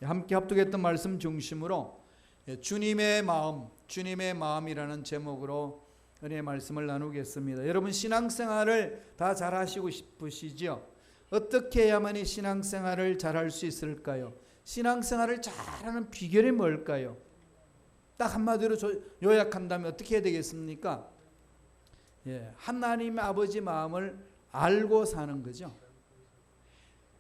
함께 합독했던 말씀 중심으로 주님의 마음, 주님의 마음이라는 제목으로 은혜의 말씀을 나누겠습니다. 여러분 신앙생활을 다 잘하시고 싶으시죠? 어떻게 해야만이 신앙생활을 잘할 수 있을까요? 신앙생활을 잘하는 비결이 뭘까요? 딱 한마디로 요약한다면 어떻게 해야 되겠습니까? 하나님 아버지 마음을 알고 사는 거죠.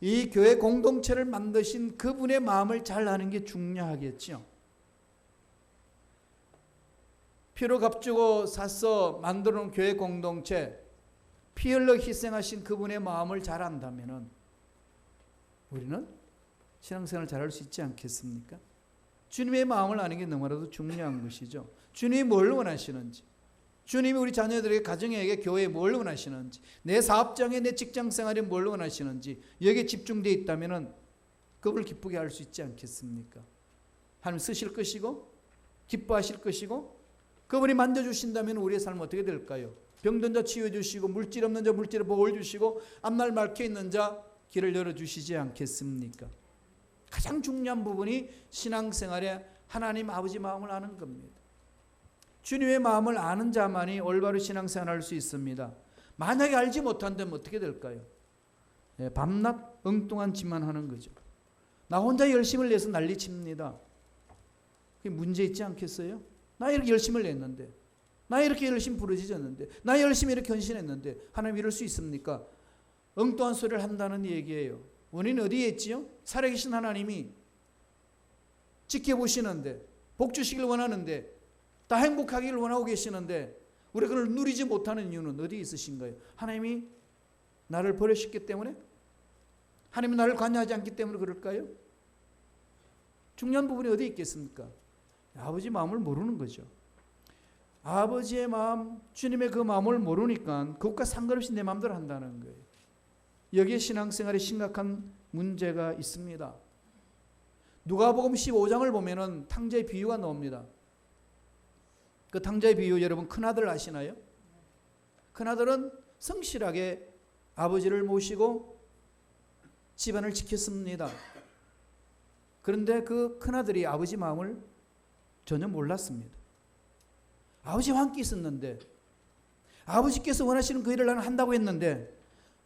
이 교회 공동체를 만드신 그분의 마음을 잘 아는 게 중요하겠죠. 피로 값주고 사서 만들어 놓은 교회 공동체, 피 흘러 희생하신 그분의 마음을 잘 안다면 우리는 신앙생활을 잘할 수 있지 않겠습니까? 주님의 마음을 아는 게 너무나도 중요한 것이죠. 주님이 뭘 원하시는지, 주님이 우리 자녀들에게, 가정에게, 교회에 뭘 원하시는지, 내 사업장에, 내 직장생활에 뭘 원하시는지 여기에 집중되어 있다면 그분을 기쁘게 할 수 있지 않겠습니까? 하나님 쓰실 것이고 기뻐하실 것이고 그분이 만져주신다면 우리의 삶은 어떻게 될까요? 병든 자 치유해주시고 물질 없는 자 물질을 복을 주시고 앞날 막혀있는 자 길을 열어주시지 않겠습니까? 가장 중요한 부분이 신앙생활에 하나님 아버지 마음을 아는 겁니다. 주님의 마음을 아는 자만이 올바로 신앙생활을 할 수 있습니다. 만약에 알지 못한다면 어떻게 될까요? 밤낮 엉뚱한 짓만 하는 거죠. 나 혼자 열심을 내서 난리칩니다. 그게 문제 있지 않겠어요? 나 이렇게 열심을 냈는데, 나 이렇게 열심히 부르짖었는데, 나 열심히 이렇게 헌신했는데 하나님 이럴 수 있습니까? 엉뚱한 소리를 한다는 얘기예요. 원인은 어디에 있지요? 살아계신 하나님이 지켜보시는데, 복 주시길 원하는데, 다 행복하기를 원하고 계시는데 우리가 그걸 누리지 못하는 이유는 어디에 있으신가요? 하나님이 나를 버리셨기 때문에? 하나님이 나를 관여하지 않기 때문에 그럴까요? 중요한 부분이 어디에 있겠습니까? 아버지 마음을 모르는 거죠. 아버지의 마음, 주님의 그 마음을 모르니까 그것과 상관없이 내 마음대로 한다는 거예요. 여기에 신앙생활에 심각한 문제가 있습니다. 누가복음 15장을 보면은 탕자의 비유가 나옵니다. 그 탕자의 비유 여러분 큰아들 아시나요? 큰아들은 성실하게 아버지를 모시고 집안을 지켰습니다. 그런데 그 큰아들이 아버지 마음을 전혀 몰랐습니다. 아버지와 함께 있었는데 아버지께서 원하시는 그 일을 나는 한다고 했는데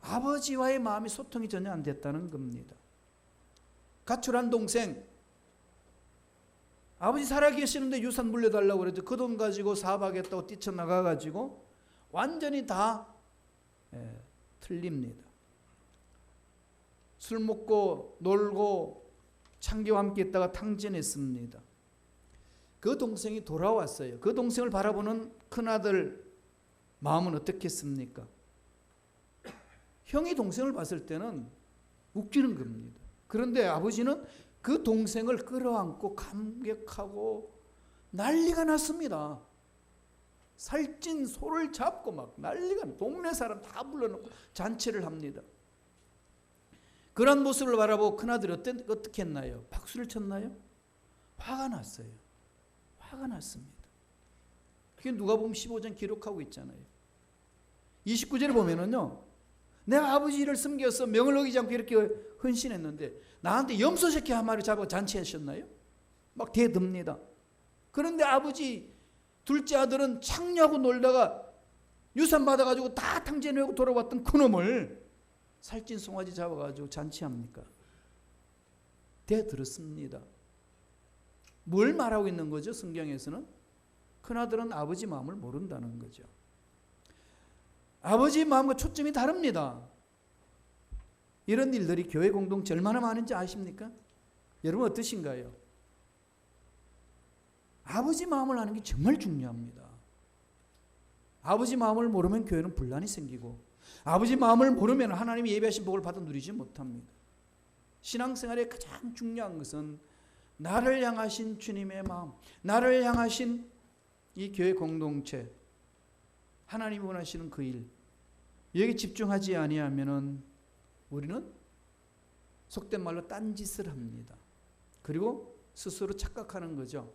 아버지와의 마음이 소통이 전혀 안 됐다는 겁니다. 가출한 동생, 아버지 살아계시는데 유산 물려달라고 그랬죠. 그 돈 가지고 사업하겠다고 뛰쳐나가가지고 완전히 다 틀립니다. 술 먹고 놀고 창기와 함께 있다가 탕진했습니다. 그 동생이 돌아왔어요. 그 동생을 바라보는 큰아들 마음은 어떻겠습니까? 형이 동생을 봤을 때는 웃기는 겁니다. 그런데 아버지는 그 동생을 끌어안고 감격하고 난리가 났습니다. 살찐 소를 잡고 막 난리가, 동네 사람 다 불러놓고 잔치를 합니다. 그런 모습을 바라보고 큰아들이 어떻게 했나요? 박수를 쳤나요? 화가 났어요. 화가 났습니다. 그게 누가복음 15장 기록하고 있잖아요. 29절에 보면은요, 내가 아버지 일을 섬겨서 명을 어기지 않고 이렇게 헌신했는데 나한테 염소새끼 한 마리 잡아 잔치하셨나요? 막 대듭니다. 그런데 아버지 둘째 아들은 창녀하고 놀다가 유산 받아가지고 다 탕진하고 돌아왔던 그놈을 살찐 송아지 잡아가지고 잔치합니까? 대들었습니다. 뭘 말하고 있는 거죠? 성경에서는 큰아들은 아버지 마음을 모른다는 거죠. 아버지 마음과 초점이 다릅니다. 이런 일들이 교회 공동체 얼마나 많은지 아십니까? 여러분 어떠신가요? 아버지 마음을 아는 게 정말 중요합니다. 아버지 마음을 모르면 교회는 분란이 생기고 아버지 마음을 모르면 하나님이 예배하신 복을 받아 누리지 못합니다. 신앙생활의 가장 중요한 것은 나를 향하신 주님의 마음, 나를 향하신 이 교회 공동체, 하나님이 원하시는 그 일, 여기 집중하지 아니하면은 우리는 속된 말로 딴짓을 합니다. 그리고 스스로 착각하는 거죠.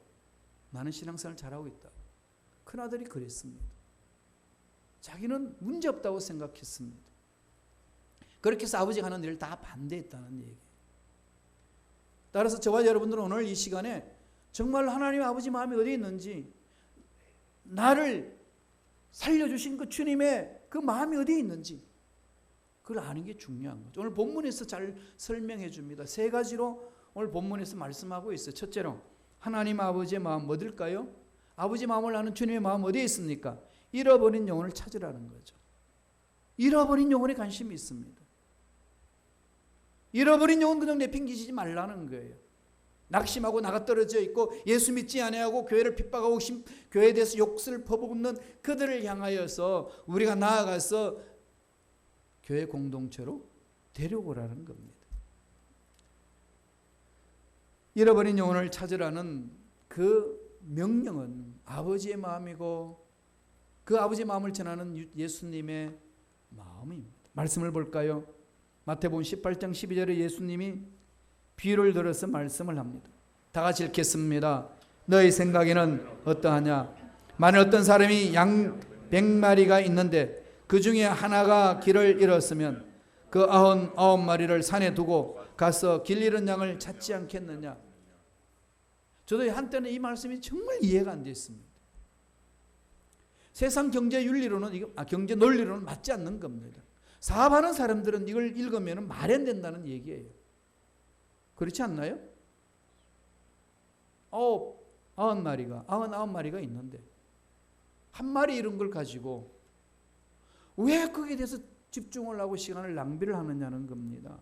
나는 신앙생활을 잘하고 있다. 큰아들이 그랬습니다. 자기는 문제없다고 생각했습니다. 그렇게 해서 아버지가 하는 일을 다 반대했다는 얘기예요. 따라서 저와 여러분들은 오늘 이 시간에 정말 하나님 아버지 마음이 어디에 있는지, 나를 살려주신 그 주님의 그 마음이 어디에 있는지 그걸 아는 게 중요한 거죠. 오늘 본문에서 잘 설명해 줍니다. 세 가지로 오늘 본문에서 말씀하고 있어요. 첫째로 하나님 아버지의 마음 어딜까요? 아버지 마음을 아는 주님의 마음 어디에 있습니까? 잃어버린 영혼을 찾으라는 거죠. 잃어버린 영혼에 관심이 있습니다. 잃어버린 영혼 그냥 내팽개치지 말라는 거예요. 낙심하고 나가 떨어져 있고 예수 믿지 아니하고 교회를 핍박하고 교회에 대해서 욕설 퍼붓는 그들을 향하여서 우리가 나아가서 교회 공동체로 데려오라는 겁니다. 잃어버린 영혼을 찾으라는 그 명령은 아버지의 마음이고 그 아버지의 마음을 전하는 예수님의 마음입니다. 말씀을 볼까요? 마태복음 18장 12절에 예수님이 비유를 들어서 말씀을 합니다. 다 같이 읽겠습니다. 너희 생각에는 어떠하냐? 만일 어떤 사람이 양 100마리가 있는데 그 중에 하나가 길을 잃었으면 그 99마리를 산에 두고 가서 길 잃은 양을 찾지 않겠느냐? 저도 한때는 이 말씀이 정말 이해가 안 됐습니다. 세상 경제 윤리로는 경제 논리로는 맞지 않는 겁니다. 사업하는 사람들은 이걸 읽으면 말이 안 된다는 얘기예요. 그렇지 않나요? 99마리가 있는데 한 마리 이런 걸 가지고 왜 거기에 대해서 집중을 하고 시간을 낭비를 하느냐는 겁니다.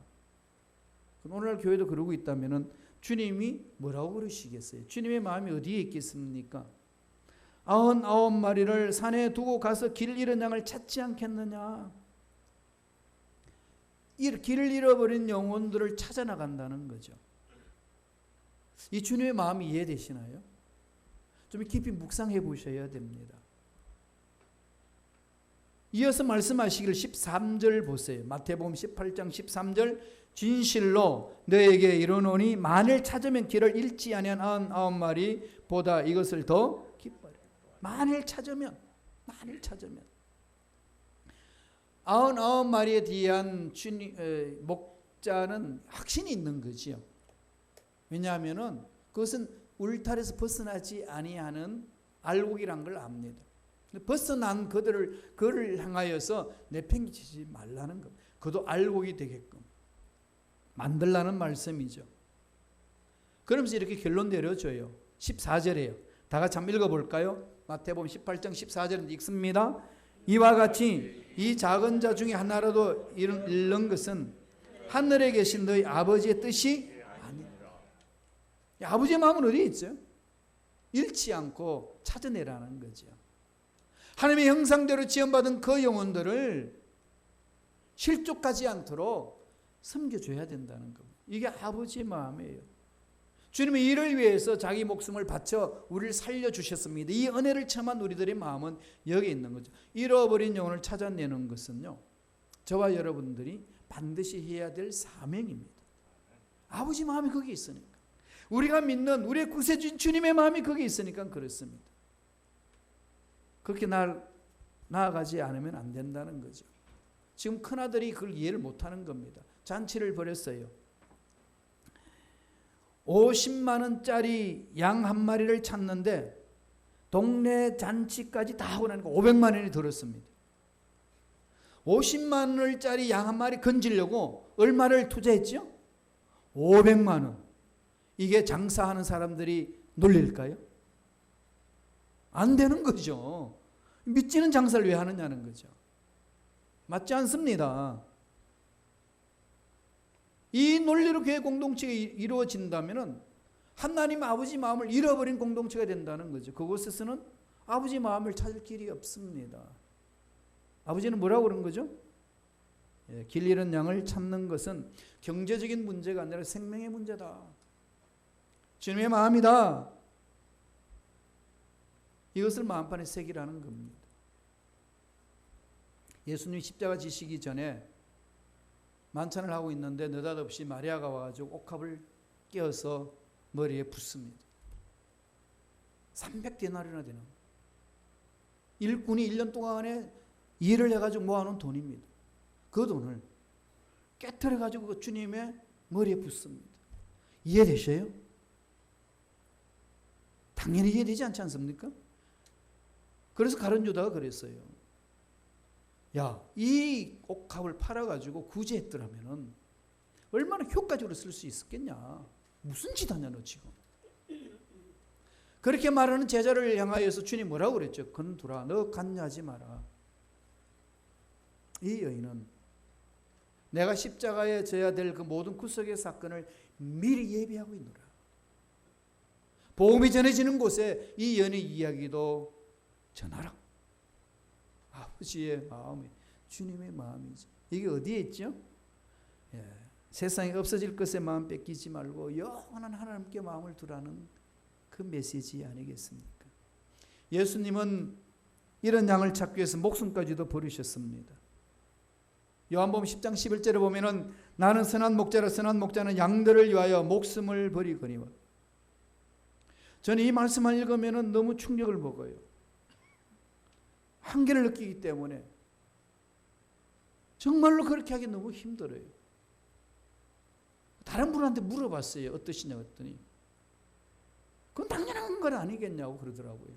오늘날 교회도 그러고 있다면 주님이 뭐라고 그러시겠어요? 주님의 마음이 어디에 있겠습니까? 99마리를 산에 두고 가서 길 잃은 양을 찾지 않겠느냐? 길을 잃어버린 영혼들을 찾아 나간다는 거죠. 이 주님의 마음이 이해되시나요? 좀 깊이 묵상해 보셔야 됩니다. 이어서 말씀하시기를 13절 보세요. 마태복음 18장 13절 진실로 너에게 이르노니 만일 찾으면 길을 잃지 아니한 99마리 보다 이것을 더 기뻐하라. 만일 찾으면 99마리에 대한 목자는 확신이 있는 거지요. 왜냐하면 그것은 울타리에서 벗어나지 아니하는 알곡이란 걸 압니다. 벗어난 그를 향하여서 내팽개치지 말라는 것. 그도 알곡이 되게끔 만들라는 말씀이죠. 그러면서 이렇게 결론 내려줘요. 14절이에요. 다 같이 한번 읽어볼까요? 마태복음 18장 14절은 읽습니다. 이와 같이 이 작은 자 중에 하나라도 잃는 것은 하늘에 계신 너희 아버지의 뜻이 아니라. 아버지의 마음은 어디에 있죠? 잃지 않고 찾아내라는 거죠. 하나님의 형상대로 지음받은 그 영혼들을 실족하지 않도록 섬겨줘야 된다는 겁니다. 이게 아버지의 마음이에요. 주님의 일을 위해서 자기 목숨을 바쳐 우리를 살려주셨습니다. 이 은혜를 체험한 우리들의 마음은 여기에 있는 거죠. 잃어버린 영혼을 찾아내는 것은요, 저와 여러분들이 반드시 해야 될 사명입니다. 아버지 마음이 거기 있으니까, 우리가 믿는 우리의 구세주인 주님의 마음이 거기 있으니까 그렇습니다. 그렇게 나아가지 않으면 안 된다는 거죠. 지금 큰아들이 그걸 이해를 못하는 겁니다. 잔치를 벌였어요. 50만 원짜리 양 한 마리를 찾는데 동네 잔치까지 다 하고 나니까 500만 원이 들었습니다. 50만 원짜리 양 한 마리 건지려고 얼마를 투자했죠? 500만 원. 이게 장사하는 사람들이 놀릴까요? 안 되는 거죠. 믿지는 장사를 왜 하느냐는 거죠. 맞지 않습니다. 이 논리로 교회 공동체가 이루어진다면 하나님 아버지 마음을 잃어버린 공동체가 된다는 거죠. 그곳에서는 아버지 마음을 찾을 길이 없습니다. 아버지는 뭐라고 그런 거죠? 길 잃은 양을 찾는 것은 경제적인 문제가 아니라 생명의 문제다. 주님의 마음이다. 이것을 마음판에 새기라는 겁니다. 예수님이 십자가 지시기 전에 만찬을 하고 있는데 느닷없이 마리아가 와가지고 옥합을 끼워서 머리에 붓습니다. 300데나리나 되는 일꾼이 1년 동안에 일을 해가지고 모아놓은 돈입니다. 그 돈을 깨트려가지고 주님의 머리에 붓습니다. 이해되셔요? 당연히 이해되지 않지 않습니까? 그래서 가룟 유다가 그랬어요. 야, 이 옥합을 팔아가지고 구제했더라면 얼마나 효과적으로 쓸 수 있었겠냐. 무슨 짓 하냐 너 지금. 그렇게 말하는 제자를 향하여서 주님 뭐라고 그랬죠? 건두라, 너 간야하지 마라. 이 여인은 내가 십자가에 져야 될 그 모든 구속의 사건을 미리 예비하고 있노라. 복음이 전해지는 곳에 이 여인의 이야기도 전하라. 아버지의 마음이 주님의 마음이죠. 이게 어디에 있죠? 세상에 없어질 것에 마음 뺏기지 말고 영원한 하나님께 마음을 두라는 그 메시지 아니겠습니까? 예수님은 이런 양을 찾기 위해서 목숨까지도 버리셨습니다. 요한복음 10장 11절에 보면은 나는 선한 목자라 선한 목자는 양들을 위하여 목숨을 버리거니와. 저는 이 말씀을 읽으면은 너무 충격을 먹어요. 한계를 느끼기 때문에 정말로 그렇게 하기 너무 힘들어요. 다른 분한테 물어봤어요. 어떠시냐고 했더니 그건 당연한 건 아니겠냐고 그러더라고요.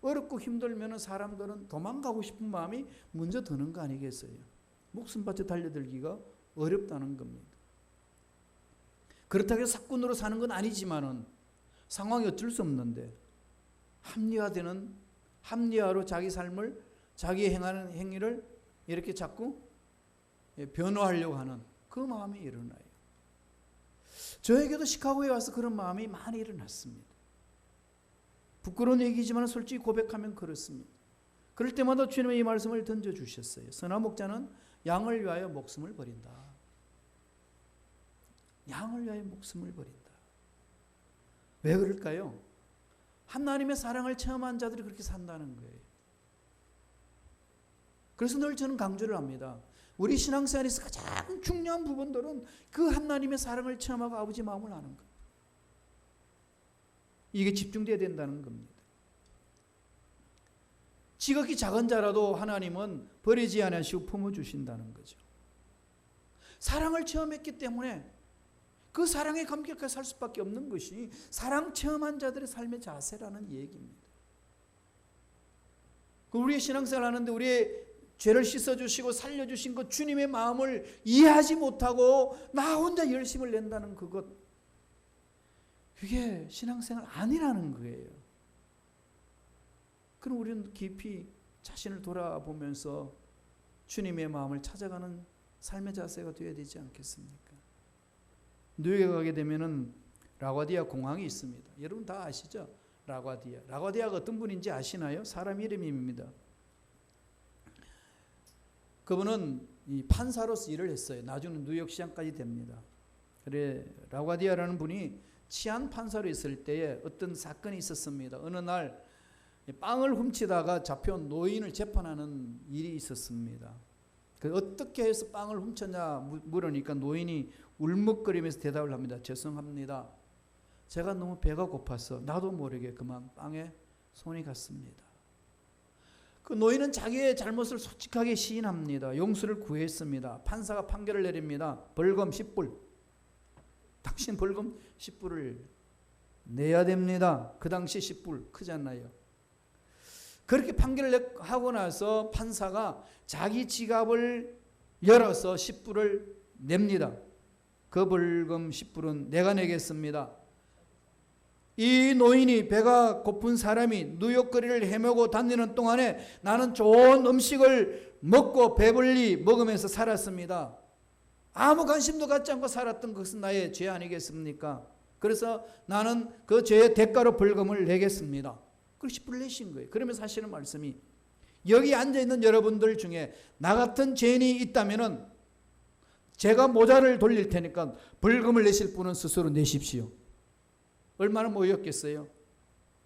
어렵고 힘들면 사람들은 도망가고 싶은 마음이 먼저 드는 거 아니겠어요? 목숨바쳐 달려들기가 어렵다는 겁니다. 그렇다고 해서 사꾼으로 사는 건 아니지만은 상황이 어쩔 수 없는데 합리화로 자기 삶을 자기 행하는 행위를 이렇게 자꾸 변호하려고 하는 그 마음이 일어나요. 저에게도 시카고에 와서 그런 마음이 많이 일어났습니다. 부끄러운 얘기지만 솔직히 고백하면 그렇습니다. 그럴 때마다 주님의 이 말씀을 던져주셨어요. 선한 목자는 양을 위하여 목숨을 버린다. 양을 위하여 목숨을 버린다. 왜 그럴까요? 하나님의 사랑을 체험한 자들이 그렇게 산다는 거예요. 그래서 늘 저는 강조를 합니다. 우리 신앙생활에서 가장 중요한 부분들은 그 하나님의 사랑을 체험하고 아버지 마음을 아는 것. 이게 집중되어야 된다는 겁니다. 지극히 작은 자라도 하나님은 버리지 않으시고 품어주신다는 거죠. 사랑을 체험했기 때문에 그 사랑에 감격하게 살 수밖에 없는 것이 사랑 체험한 자들의 삶의 자세라는 얘기입니다. 우리의 신앙생활 하는데 우리의 죄를 씻어주시고 살려주신 것 주님의 마음을 이해하지 못하고 나 혼자 열심을 낸다는 그것, 그게 신앙생활 아니라는 거예요. 그럼 우리는 깊이 자신을 돌아보면서 주님의 마음을 찾아가는 삶의 자세가 되어야 되지 않겠습니까? 뉴욕에 가게 되면은 라과디아 공항이 있습니다. 여러분 다 아시죠? 라과디아가 어떤 분인지 아시나요? 사람 이름입니다. 그분은 이 판사로서 일을 했어요. 나중에 뉴욕시장까지 됩니다. 그래 라과디아라는 분이 치안 판사로 있을 때에 어떤 사건이 있었습니다. 어느 날 빵을 훔치다가 잡혀온 노인을 재판하는 일이 있었습니다. 어떻게 해서 빵을 훔쳤냐 물으니까 노인이 울먹거리면서 대답을 합니다. 죄송합니다. 제가 너무 배가 고파서 나도 모르게 그만 빵에 손이 갔습니다. 그 노인은 자기의 잘못을 솔직하게 시인합니다. 용서를 구했습니다. 판사가 판결을 내립니다. 벌금 10불. 당신 벌금 10불을 내야 됩니다. 그 당시 10불 크잖아요. 그렇게 판결을 하고 나서 판사가 자기 지갑을 열어서 10불을 냅니다. 그 벌금 10불은 내가 내겠습니다. 이 노인이 배가 고픈 사람이 뉴욕 거리를 헤매고 다니는 동안에 나는 좋은 음식을 먹고 배불리 먹으면서 살았습니다. 아무 관심도 갖지 않고 살았던 것은 나의 죄 아니겠습니까? 그래서 나는 그 죄의 대가로 벌금을 내겠습니다. 그리고 10불을 내신 거예요. 그러면서 하시는 말씀이 여기 앉아있는 여러분들 중에 나 같은 죄인이 있다면 제가 모자를 돌릴 테니까 벌금을 내실 분은 스스로 내십시오. 얼마나 모였겠어요?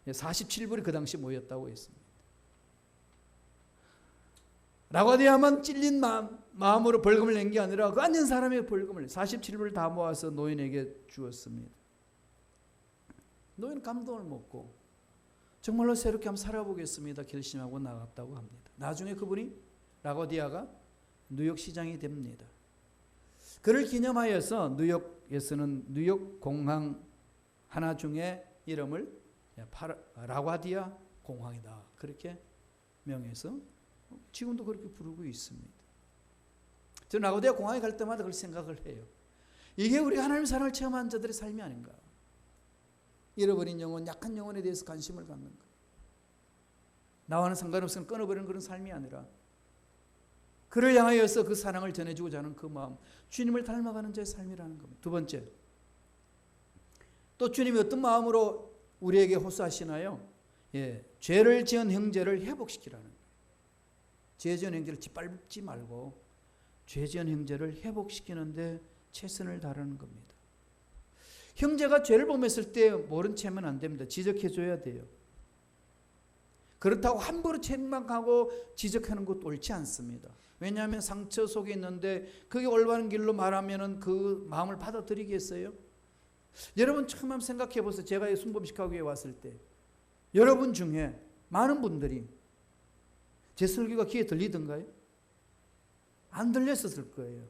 47불이 그 당시 모였다고 했습니다. 라과디아만 찔린 마음으로 벌금을 낸 게 아니라 그 앉은 사람의 벌금을 47불을 다 모아서 노인에게 주었습니다. 노인은 감동을 먹고 정말로 새롭게 한번 살아보겠습니다 결심하고 나갔다고 합니다. 나중에 그분이 라과디아가 뉴욕 시장이 됩니다. 그를 기념하여서 뉴욕 뉴욕에서는 뉴욕 공항 하나 중에 이름을 라과디아 공항이다 그렇게 명해서 지금도 그렇게 부르고 있습니다. 저는 라과디아 공항에 갈 때마다 그렇게 생각을 해요. 이게 우리가 하나님의 사랑을 체험한 자들의 삶이 아닌가. 잃어버린 영혼, 약한 영혼에 대해서 관심을 갖는 것. 나와는 상관없으면 끊어버리는 그런 삶이 아니라 그를 향하여서 그 사랑을 전해주고자 하는 그 마음, 주님을 닮아가는 자의 삶이라는 겁니다. 두 번째, 또 주님이 어떤 마음으로 우리에게 호소하시나요? 죄를 지은 형제를 회복시키라는 거예요. 죄 지은 형제를 짓밟지 말고 죄 지은 형제를 회복시키는데 최선을 다하는 겁니다. 형제가 죄를 범했을 때 모른 체하면 안 됩니다. 지적해줘야 돼요. 그렇다고 함부로 책망하고 지적하는 것도 옳지 않습니다. 왜냐하면 상처 속에 있는데 그게 올바른 길로 말하면 그 마음을 받아들이겠어요? 여러분 처음 한번 생각해 보세요. 제가 순범 시카고에 왔을 때 여러분 중에 많은 분들이 제 설교가 귀에 들리던가요? 안 들렸었을 거예요.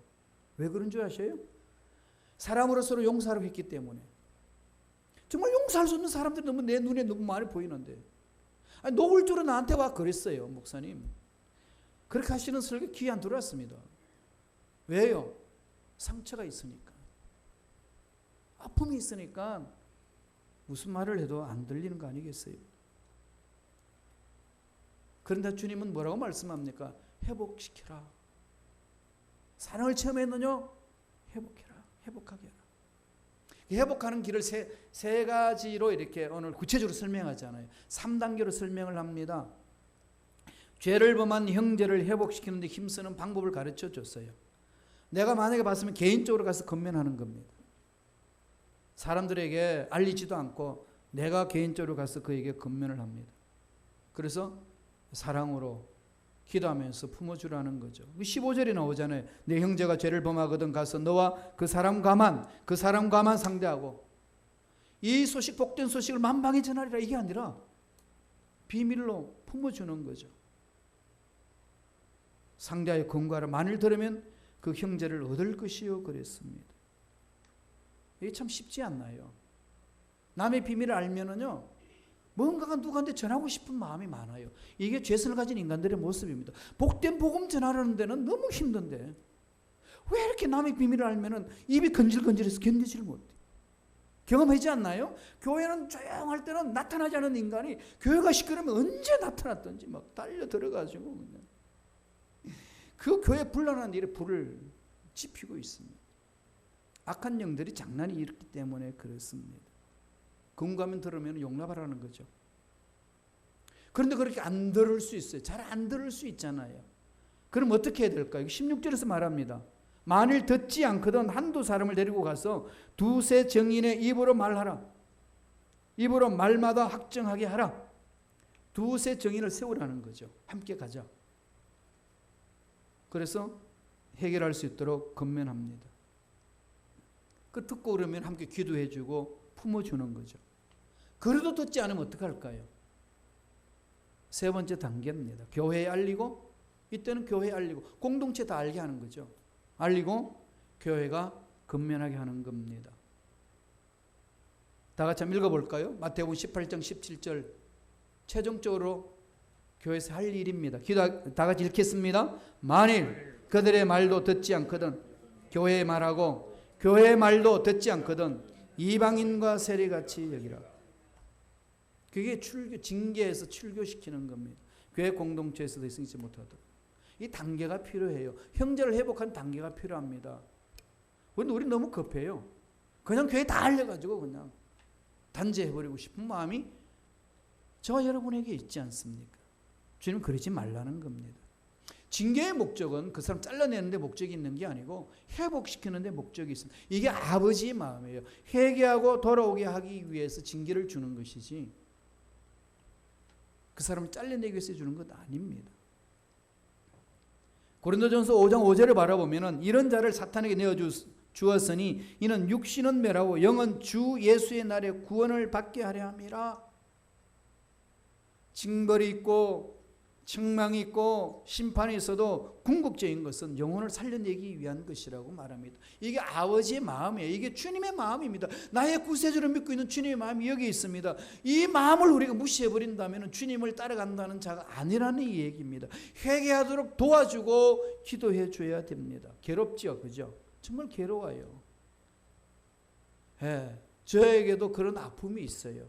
왜 그런 줄 아셔요? 사람으로서로 용서를 했기 때문에. 정말 용서할 수 없는 사람들이 너무 내 눈에 너무 많이 보이는데 노골적으로 나한테 와 그랬어요. 목사님 그렇게 하시는 설교 귀에 안 들어왔습니다. 왜요? 상처가 있으니까, 아픔이 있으니까 무슨 말을 해도 안 들리는 거 아니겠어요? 그런데 주님은 뭐라고 말씀합니까? 회복시켜라. 사랑을 체험했느냐? 회복해라. 회복하게 해라. 회복하는 길을 세 가지로 이렇게 오늘 구체적으로 설명하잖아요. 3단계로 설명을 합니다. 죄를 범한 형제를 회복시키는 데 힘쓰는 방법을 가르쳐 줬어요. 내가 만약에 봤으면 개인적으로 가서 건면하는 겁니다. 사람들에게 알리지도 않고 내가 개인적으로 가서 그에게 건면을 합니다. 그래서 사랑으로 기도하면서 품어주라는 거죠. 15절에 나오잖아요. 내 형제가 죄를 범하거든 가서 너와 그 사람과만 상대하고 이 소식, 복된 소식을 만방에 전하리라. 이게 아니라 비밀로 품어주는 거죠. 상대하여 권고하라. 만일 들으면 그 형제를 얻을 것이요 그랬습니다. 이게 참 쉽지 않나요? 남의 비밀을 알면은요 뭔가가 누구한테 전하고 싶은 마음이 많아요. 이게 죄성을 가진 인간들의 모습입니다. 복된 복음 전하려는 데는 너무 힘든데 왜 이렇게 남의 비밀을 알면은 입이 건질건질해서 견디지를 못해. 경험하지 않나요? 교회는 조용할 때는 나타나지 않은 인간이 교회가 시끄러우면 언제 나타났던지 막 달려 들어가지고 그냥 그 교회 불안한 일에 불을 지피고 있습니다. 악한 영들이 장난이 있기 때문에 그렇습니다. 금가면 들으면 용납하라는 거죠. 그런데 그렇게 안 들을 수 있어요. 잘 안 들을 수 있잖아요. 그럼 어떻게 해야 될까요? 16절에서 말합니다. 만일 듣지 않거든 한두 사람을 데리고 가서 두세 정인의 입으로 말하라. 입으로 말마다 확정하게 하라. 두세 정인을 세우라는 거죠. 함께 가자. 그래서 해결할 수 있도록 건면합니다. 그 듣고 그러면 함께 기도해주고 품어주는 거죠. 그래도 듣지 않으면 어떡할까요? 세 번째 단계입니다. 교회에 알리고, 이때는 교회에 알리고 공동체 다 알게 하는 거죠. 알리고 교회가 건면하게 하는 겁니다. 다 같이 한번 읽어볼까요? 마태복음 18장 17절 최종적으로 교회에서 할 일입니다. 다 같이 읽겠습니다. 만일 그들의 말도 듣지 않거든 교회의 말하고 교회의 말도 듣지 않거든 이방인과 세리같이 여기라. 그게 징계에서 출교시키는 겁니다. 교회 공동체에서도 있지 못하도록. 이 단계가 필요해요. 형제를 회복한 단계가 필요합니다. 그런데 우리 너무 급해요. 그냥 교회 다 알려가지고 그냥 단죄해버리고 싶은 마음이 저와 여러분에게 있지 않습니까? 주님 그러지 말라는 겁니다. 징계의 목적은 그 사람 잘라내는 데 목적이 있는 게 아니고 회복시키는 데 목적이 있습니다. 이게 아버지의 마음이에요. 회개하고 돌아오게 하기 위해서 징계를 주는 것이지 그 사람을 잘라내기 위해서 주는 것 아닙니다. 고린도전서 5장 5절을 바라보면 이런 자를 사탄에게 내어주었으니 이는 육신은 멸하고 영은 주 예수의 날에 구원을 받게 하려 함이라. 징벌이 있고 책망이 있고 심판이 있어도 궁극적인 것은 영혼을 살려내기 위한 것이라고 말합니다. 이게 아버지의 마음이에요. 이게 주님의 마음입니다. 나의 구세주를 믿고 있는 주님의 마음이 여기 있습니다. 이 마음을 우리가 무시해버린다면 주님을 따라간다는 자가 아니라는 이 얘기입니다. 회개하도록 도와주고 기도해 줘야 됩니다. 괴롭죠, 그죠? 정말 괴로워요. 예, 저에게도 그런 아픔이 있어요.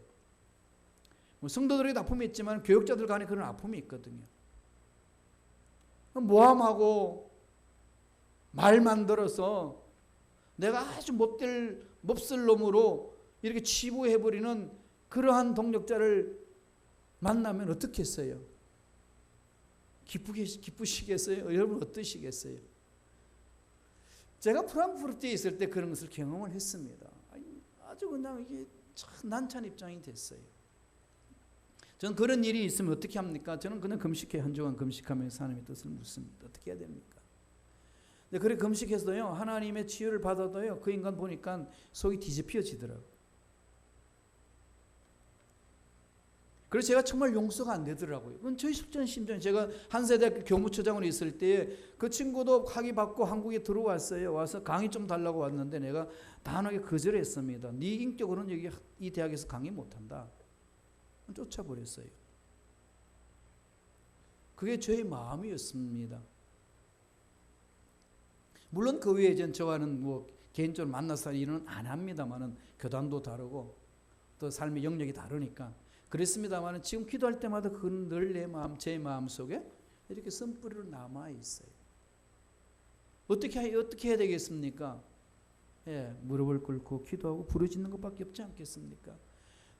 성도들에게도 아픔이 있지만 교육자들 간에 그런 아픔이 있거든요. 모함하고 말 만들어서 내가 아주 몹쓸 놈으로 이렇게 치부해버리는 그러한 동력자를 만나면 어떻겠어요? 기쁘시겠어요? 여러분 어떠시겠어요? 제가 프랑크푸르트에 있을 때 그런 것을 경험을 했습니다. 아주 그냥 이게 참 난처한 입장이 됐어요. 저는 그런 일이 있으면 어떻게 합니까? 저는 그냥 금식해 한 주간 금식하면서 하나님의 뜻을 묻습니다. 어떻게 해야 됩니까? 근데 그래 금식해서요 하나님의 치유를 받아도요 그 인간 보니까 속이 뒤집혀지더라고요. 그래서 제가 정말 용서가 안 되더라고요. 그건 저희 숙전 심정이 제가 한세대학교 교무처장으로 있을 때 그 친구도 학위 받고 한국에 들어왔어요. 와서 강의 좀 달라고 왔는데 내가 단호하게 거절했습니다. 네 인격으로는 여기 이 대학에서 강의 못한다. 쫓아버렸어요. 그게 저의 마음이었습니다. 물론 그 외에 저와는 개인적으로 만나서 일은 안 합니다만은 교단도 다르고 또 삶의 영역이 다르니까 그랬습니다만은 지금 기도할 때마다 그건 늘 제 마음 속에 이렇게 쓴뿌리로 남아 있어요. 어떻게 해야 되겠습니까? 예, 무릎을 꿇고 기도하고 부르짖는 것밖에 없지 않겠습니까?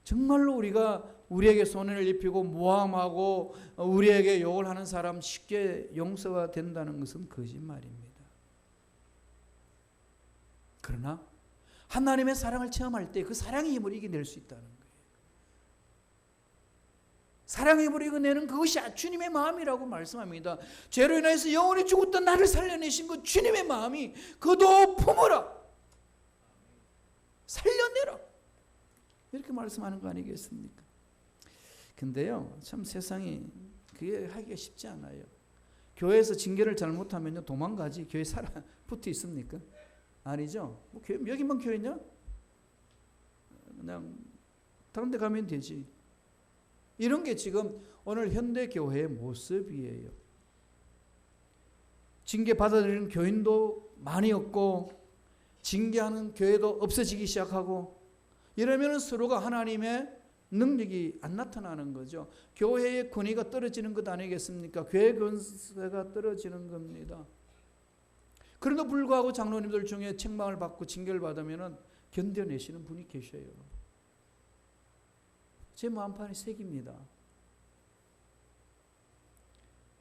정말로 우리가 우리에게 손해를 입히고 모함하고 우리에게 욕을 하는 사람 쉽게 용서가 된다는 것은 거짓말입니다. 그러나 하나님의 사랑을 체험할 때 그 사랑의 힘을 이겨낼 수 있다는 거예요. 사랑의 힘을 이겨내는 그것이 주님의 마음이라고 말씀합니다. 죄로 인해서 영원히 죽었던 나를 살려내신 그 주님의 마음이 그도 품어라. 살려내라. 이렇게 말씀하는 거 아니겠습니까? 근데요, 참 세상이 그게 하기가 쉽지 않아요. 교회에서 징계를 잘못하면요, 도망가지. 교회 붙어 있습니까? 아니죠. 여기만 교회냐? 그냥 다른 데 가면 되지. 이런 게 지금 오늘 현대 교회의 모습이에요. 징계 받아들이는 교인도 많이 없고 징계하는 교회도 없어지기 시작하고 이러면 서로가 하나님의 능력이 안 나타나는 거죠. 교회의 권위가 떨어지는 것 아니겠습니까? 교회 권세가 떨어지는 겁니다. 그럼에도 불구하고 장로님들 중에 책망을 받고 징계를 받으면 견뎌내시는 분이 계셔요. 제 마음판이 색입니다.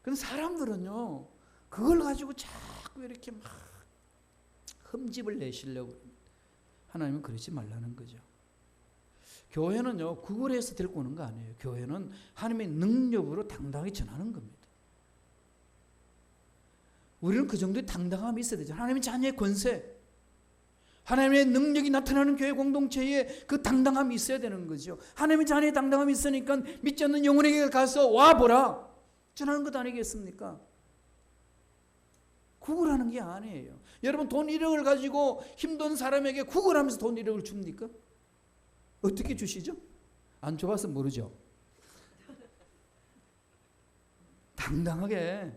근데 사람들은요, 그걸 가지고 자꾸 이렇게 막 흠집을 내시려고 합니다. 하나님은 그러지 말라는 거죠. 교회는요, 그걸 해서 데리고 오는 거 아니에요. 교회는 하나님의 능력으로 당당히 전하는 겁니다. 우리는 그 정도의 당당함이 있어야 되죠. 하나님의 자녀의 권세, 하나님의 능력이 나타나는 교회 공동체에 그 당당함이 있어야 되는 거죠. 하나님의 자녀의 당당함이 있으니까 믿지 않는 영혼에게 가서 와보라 전하는 것 아니겠습니까? 구걸하는 게 아니에요. 여러분 돈 1억을 가지고 힘든 사람에게 구걸하면서 돈 1억을 줍니까? 어떻게 주시죠? 안 줘봐서 모르죠. 당당하게,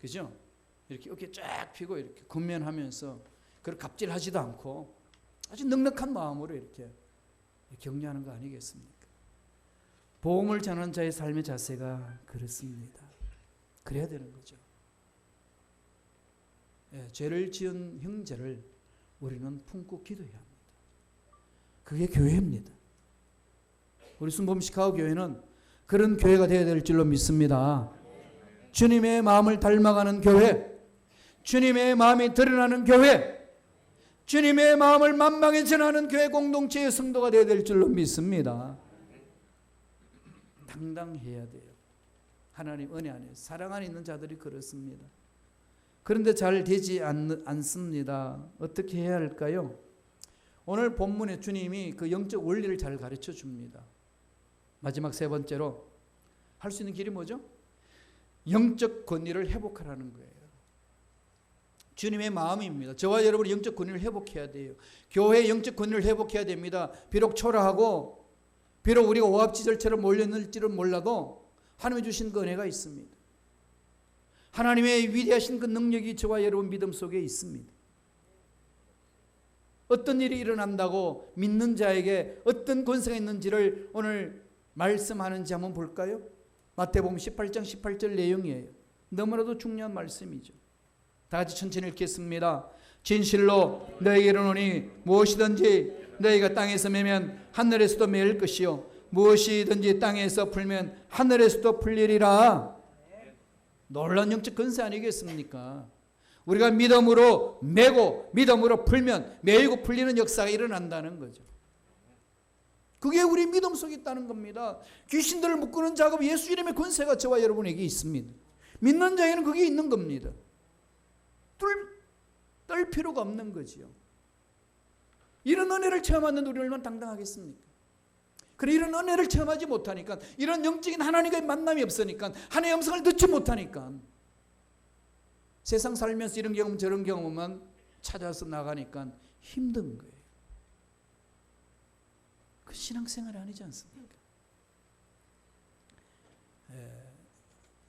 그죠? 이렇게 어깨 쫙 펴고 이렇게 권면하면서 그걸 갑질하지도 않고 아주 넉넉한 마음으로 이렇게 격려하는 거 아니겠습니까? 복음을 전하는 자의 삶의 자세가 그렇습니다. 그래야 되는 거죠. 예, 죄를 지은 형제를 우리는 품고 기도해야 합니다. 그게 교회입니다. 우리 순범 시카고 교회는 그런 교회가 되어야 될 줄로 믿습니다. 주님의 마음을 닮아가는 교회, 주님의 마음이 드러나는 교회, 주님의 마음을 만방에 전하는 교회 공동체의 성도가 되어야 될 줄로 믿습니다. 당당해야 돼요. 하나님 은혜 안에 사랑 안에 있는 자들이 그렇습니다. 그런데 잘 되지 않습니다. 어떻게 해야 할까요? 오늘 본문에 주님이 그 영적 원리를 잘 가르쳐 줍니다. 마지막 세 번째로 할 수 있는 길이 뭐죠? 영적 권위를 회복하라는 거예요. 주님의 마음입니다. 저와 여러분이 영적 권위를 회복해야 돼요. 교회의 영적 권위를 회복해야 됩니다. 비록 초라하고 비록 우리가 오합지졸처럼 몰렸는지는 몰라도 하나님이 주신 그 은혜가 있습니다. 하나님의 위대하신 그 능력이 저와 여러분 믿음 속에 있습니다. 어떤 일이 일어난다고 믿는 자에게 어떤 권세가 있는지를 오늘 말씀하는지 한번 볼까요? 마태복음 18장 18절 내용이에요. 너무나도 중요한 말씀이죠. 다 같이 천천히 읽겠습니다. 진실로 너희에게 이르노니 무엇이든지 너희가 땅에서 매면 하늘에서도 매일 것이요 무엇이든지 땅에서 풀면 하늘에서도 풀리리라. 놀라운 영적 권세 아니겠습니까? 우리가 믿음으로 매고 믿음으로 풀면 매이고 풀리는 역사가 일어난다는 거죠. 그게 우리 믿음 속에 있다는 겁니다. 귀신들을 묶는 작업, 예수 이름의 권세가 저와 여러분에게 있습니다. 믿는 자에게는 그게 있는 겁니다. 떨 필요가 없는 거지요. 이런 은혜를 체험하는데 우리 얼마나 당당하겠습니까? 그래 이런 은혜를 체험하지 못하니까, 이런 영적인 하나님과의 만남이 없으니까, 하나님의 음성을 듣지 못하니까 세상 살면서 이런 경험 저런 경험만 찾아서 나가니까 힘든 거예요. 그 신앙생활이 아니지 않습니까?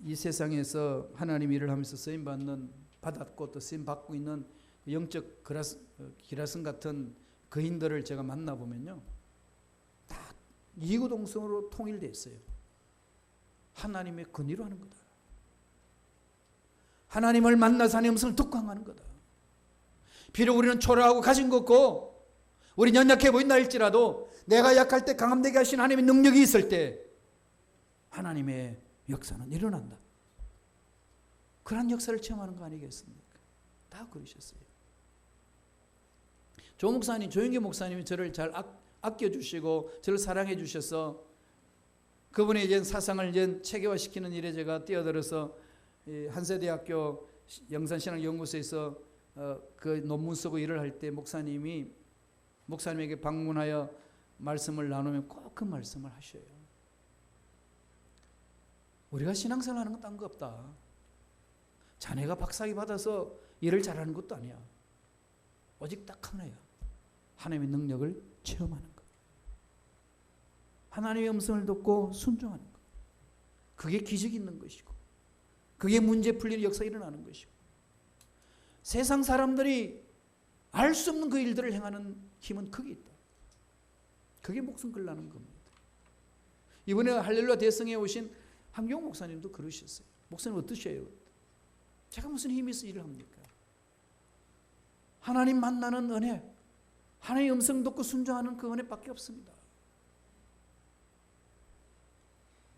이 세상에서 하나님 일을 하면서 쓰임받는, 받았고 또 쓰임받고 있는 영적 기라성 같은 거인들을 제가 만나보면요, 다 이구동성으로 통일되어 있어요. 하나님의 권위로 하는 거다. 하나님을 만나서 하나님의 음성을 듣고 행하는 거다. 비록 우리는 초라하고 가진 것 없고 우리 연약해 보인다 할지라도 내가 약할 때 강함되게 하신 하나님의 능력이 있을 때 하나님의 역사는 일어난다. 그런 역사를 체험하는 거 아니겠습니까? 다 그러셨어요. 조 목사님, 조영기 목사님이 저를 잘 아껴주시고 저를 사랑해 주셔서 그분의 이제 사상을 이제 체계화시키는 일에 제가 뛰어들어서 한세대학교 영산신학연구소에서 그 논문 쓰고 일을 할 때 목사님에게 방문하여 말씀을 나누면 꼭 그 말씀을 하셔요. 우리가 신앙생활 하는 건 딴 거 없다. 자네가 박사학위 받아서 일을 잘하는 것도 아니야. 오직 딱 하나야. 하나님의 능력을 체험하는 것. 하나님의 음성을 듣고 순종하는 것. 그게 기적이 있는 것이고 그게 문제 풀리는 역사가 일어나는 것이고 세상 사람들이 알 수 없는 그 일들을 행하는 힘은 크게 있다. 그게 목숨 걸라는 겁니다. 이번에 할렐루야 대성에 오신 한경 목사님도 그러셨어요. 목사님 어떠셔요? 제가 무슨 힘이 있어 일을 합니까? 하나님 만나는 은혜, 하나님의 음성 듣고 순종하는 그 은혜밖에 없습니다.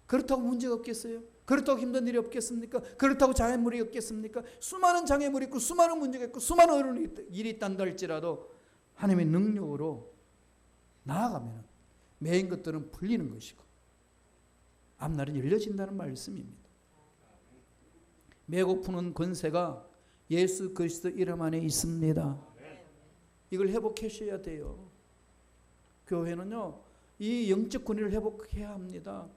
그렇다고 문제가 없겠어요? 그렇다고 힘든 일이 없겠습니까? 그렇다고 장애물이 없겠습니까? 수많은 장애물이 있고 수많은 문제가 있고 수많은 어려운 일이 있단다 할지라도 하나님의 능력으로 나아가면 매인 것들은 풀리는 것이고 앞날은 열려진다는 말씀입니다. 매고 푸는 권세가 예수 그리스도 이름 안에 있습니다. 이걸 회복하셔야 돼요. 교회는요, 이 영적 권위를 회복해야 합니다.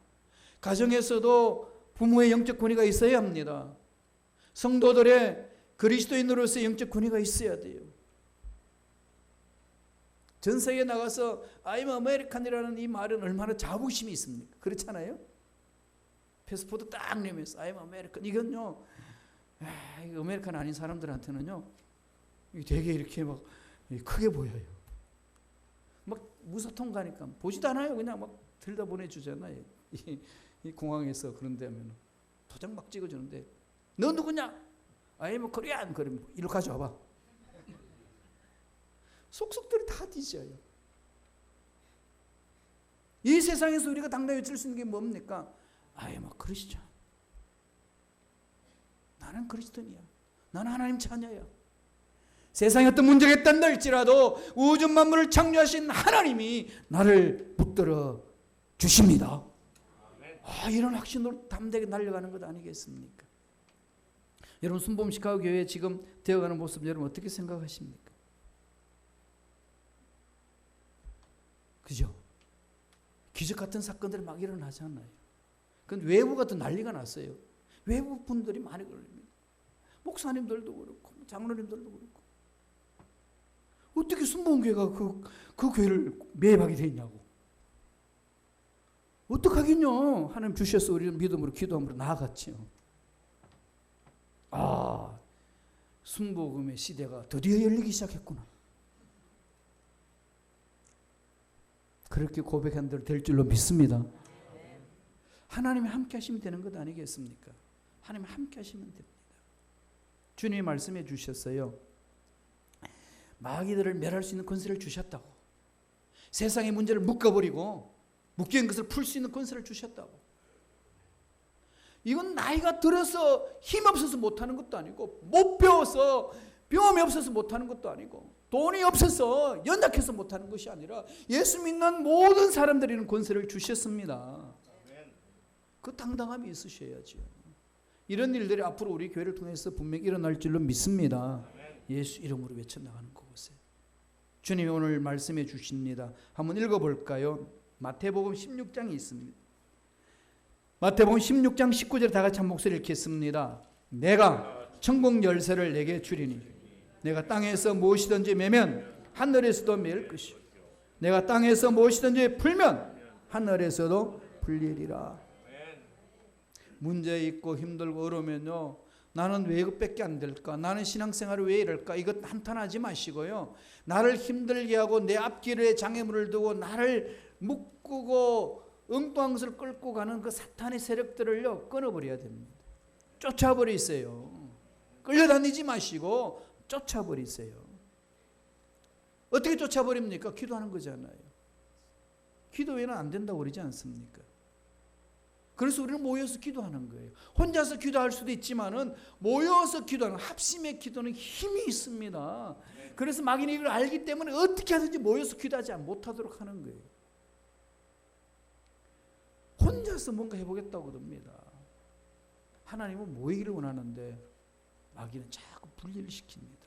가정에서도 부모의 영적 권위가 있어야 합니다. 성도들의 그리스도인으로서의 영적 권위가 있어야 돼요. 전 세계에 나가서 I'm American이라는 이 말은 얼마나 자부심이 있습니까? 그렇잖아요? 패스포드 딱 내면서 I'm American. 이건요, 아메리칸 아닌 사람들한테는요, 되게 이렇게 막 크게 보여요. 막 무소통 가니까 보지도 않아요. 그냥 막 들다 보내주잖아요. 이 공항에서 그런데 하면 도장 막 찍어주는데 너 누구냐? I'm Korean. 그러면 이리 가져와봐. 속속들이 다 뒤져요. 이 세상에서 우리가 당당히 외칠 수 있는 게 뭡니까? I'm a Christian. 나는 그리스도인이야. 나는 하나님 자녀야. 세상에 어떤 문제가 있단다 할지라도 우주 만물을 창조하신 하나님이 나를 붙들어 주십니다. 이런 확신으로 담대하게 날려가는 것 아니겠습니까? 여러분 순복음 시카고 교회 지금 되어가는 모습 여러분 어떻게 생각하십니까? 그죠? 기적 같은 사건들이 막 일어나잖아요. 그건 외부가 더 난리가 났어요. 외부 분들이 많이 걸립니다. 목사님들도 그렇고 장로님들도 그렇고. 어떻게 순복음교회가 그 교회를 매입하게 돼 있냐고. 어떡하긴요. 하나님 주셔서 우리는 믿음으로 기도함으로 나아갔지요. 아, 순복음의 시대가 드디어 열리기 시작했구나. 그렇게 고백한 대로 될 줄로 믿습니다. 하나님이 함께 하시면 되는 것 아니겠습니까? 하나님 함께 하시면 됩니다. 주님이 말씀해 주셨어요. 마귀들을 멸할 수 있는 권세를 주셨다고. 세상의 문제를 묶어버리고 묶여있는 것을 풀 수 있는 권세를 주셨다고. 이건 나이가 들어서 힘없어서 못하는 것도 아니고 못 배워서 병험이 없어서 못하는 것도 아니고 돈이 없어서 연약해서 못하는 것이 아니라 예수 믿는 모든 사람들에게는 권세를 주셨습니다. 그 당당함이 있으셔야죠. 이런 일들이 앞으로 우리 교회를 통해서 분명히 일어날 줄로 믿습니다. 예수 이름으로 외쳐나가는 그곳에. 주님이 오늘 말씀해 주십니다. 한번 읽어볼까요? 마태복음 16장이 있습니다. 마태복음 16장 19절 다 같이 한 목소리 읽겠습니다. 내가 천국 열쇠를 내게 주리니 내가 땅에서 무엇이든지 매면 하늘에서도 매일 것이요 내가 땅에서 무엇이든지 풀면 하늘에서도 풀리리라. 문제 있고 힘들고 어려우면요, 나는 왜 이것밖에 안 될까? 나는 신앙생활이 왜 이럴까? 이것 한탄하지 마시고요, 나를 힘들게 하고 내 앞길에 장애물을 두고 나를 묶고 엉뚱한 것을 끌고 가는 그 사탄의 세력들을요 끊어버려야 됩니다. 쫓아버리세요. 끌려다니지 마시고 쫓아버리세요. 어떻게 쫓아버립니까? 기도하는 거잖아요. 기도 외에는 안 된다고 그러지 않습니까? 그래서 우리는 모여서 기도하는 거예요. 혼자서 기도할 수도 있지만은 모여서 기도하는, 합심의 기도는 힘이 있습니다. 그래서 마귀는 이걸 알기 때문에 어떻게 하든지 모여서 기도하지 못하도록 하는 거예요. 혼자서 뭔가 해보겠다고 그럽니다. 하나님은 모이기를 원하는데 마귀는 자꾸 분리를 시킵니다.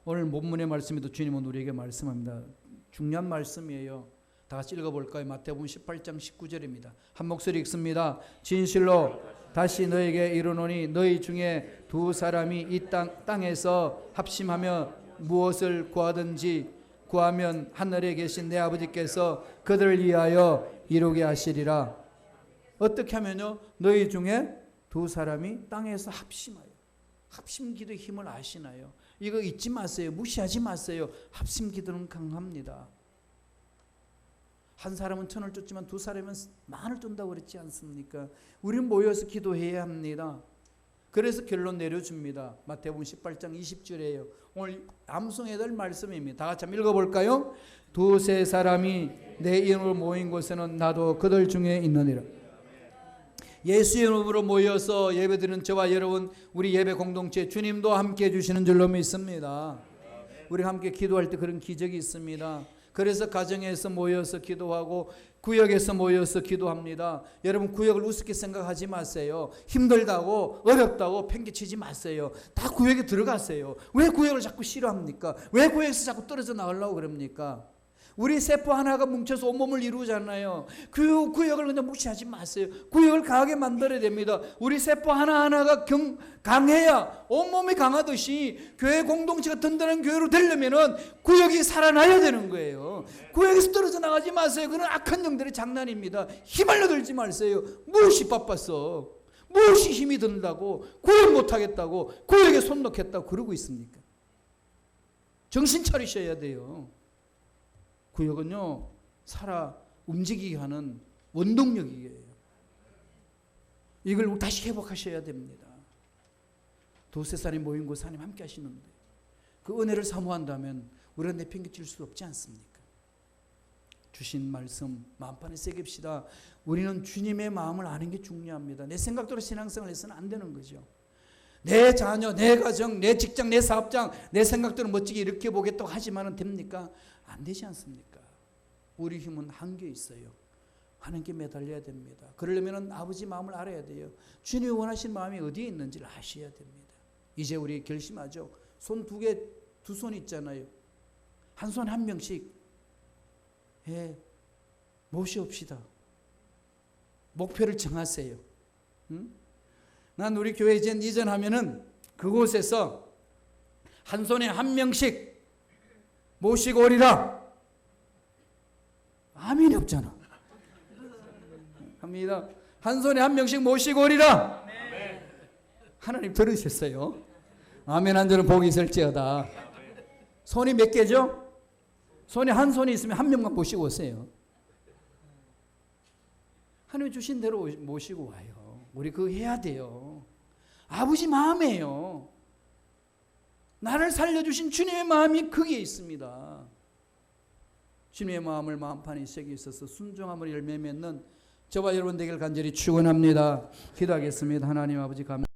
오늘 본문의 말씀에도 주님은 우리에게 말씀합니다. 중요한 말씀이에요. 다 같이 읽어볼까요? 마태복음 18장 19절입니다. 한 목소리 읽습니다. 진실로 다시 너에게 이르노니 너희 중에 두 사람이 이 땅에서 합심하며 무엇을 구하든지 구하면 하늘에 계신 내 아버지께서 그들을 위하여 이루게 하시리라. 어떻게 하면요? 너희 중에 두 사람이 땅에서 합심하여. 합심 기도의 힘을 아시나요? 이거 잊지 마세요. 무시하지 마세요. 합심 기도는 강합니다. 한 사람은 1000을 쫓지만 두 사람은 10,000을 쫓는다고 그랬지 않습니까? 우리는 모여서 기도해야 합니다. 그래서 결론 내려줍니다. 마태복음 18장 20절이에요. 오늘 암송해야 될 말씀입니다. 다 같이 한번 읽어볼까요? 두세 사람이 내 이름으로 모인 곳에는 나도 그들 중에 있느니라. 예수의 이름으로 모여서 예배드리는 저와 여러분, 우리 예배 공동체 주님도 함께 해주시는 줄로 믿습니다. 우리 함께 기도할 때 그런 기적이 있습니다. 그래서 가정에서 모여서 기도하고 구역에서 모여서 기도합니다. 여러분, 구역을 우습게 생각하지 마세요. 힘들다고 어렵다고 팽개치지 마세요. 다 구역에 들어가세요. 왜 구역을 자꾸 싫어합니까? 왜 구역에서 자꾸 떨어져 나가려고 그럽니까? 우리 세포 하나가 뭉쳐서 온몸을 이루잖아요. 그 구역을 그냥 무시하지 마세요. 구역을 강하게 만들어야 됩니다. 우리 세포 하나하나가 강해야 온몸이 강하듯이 교회 공동체가 든든한 교회로 되려면 구역이 살아나야 되는 거예요. 구역에서 떨어져 나가지 마세요. 그건 악한 영들의 장난입니다. 휘말려 들지 마세요. 무엇이 바빴어? 무엇이 힘이 든다고? 구역 못하겠다고? 구역에 손 놓겠다고 그러고 있습니까? 정신 차리셔야 돼요. 구역은요, 살아 움직이게 하는 원동력이에요. 이걸 다시 회복하셔야 됩니다. 두세 사람이 모인 곳에 하나님 함께 하시는데 그 은혜를 사모한다면 우리가 내팽개칠 수 없지 않습니까? 주신 말씀 마음판에 새깁시다. 우리는 주님의 마음을 아는 게 중요합니다. 내 생각대로 신앙생활을 해서는 안 되는 거죠. 내 자녀, 내 가정, 내 직장, 내 사업장, 내 생각대로 멋지게 이렇게 보겠다고 하지만은 됩니까? 안 되지 않습니까? 우리 힘은 한계 있어요. 하나님께 매달려야 됩니다. 그러려면 아버지 마음을 알아야 돼요. 주님이 원하시는 마음이 어디에 있는지를 아셔야 됩니다. 이제 우리 결심하죠. 손 두 개, 두 손 있잖아요. 한 손 한 명씩 모시옵시다. 목표를 정하세요. 응? 난 우리 교회 이전하면은 그곳에서 한 손에 한 명씩 모시고 오리라. 아멘이 없잖아. 합니다. 한 손에 한 명씩 모시고 오리라. 하나님 들으셨어요? 아멘 한 줄은 복이 있을지어다. 손이 몇 개죠? 손에 한 손이 있으면 한 명만 모시고 오세요. 하나님 주신 대로 모시고 와요. 우리 그거 해야 돼요. 아버지 마음이에요. 나를 살려주신 주님의 마음이 거기에 있습니다. 주님의 마음을 마음판에 새겨 있어서 순종함을 열매 맺는 저와 여러분 되길 간절히 축원합니다. 기도하겠습니다. 하나님 아버지 감사합니다.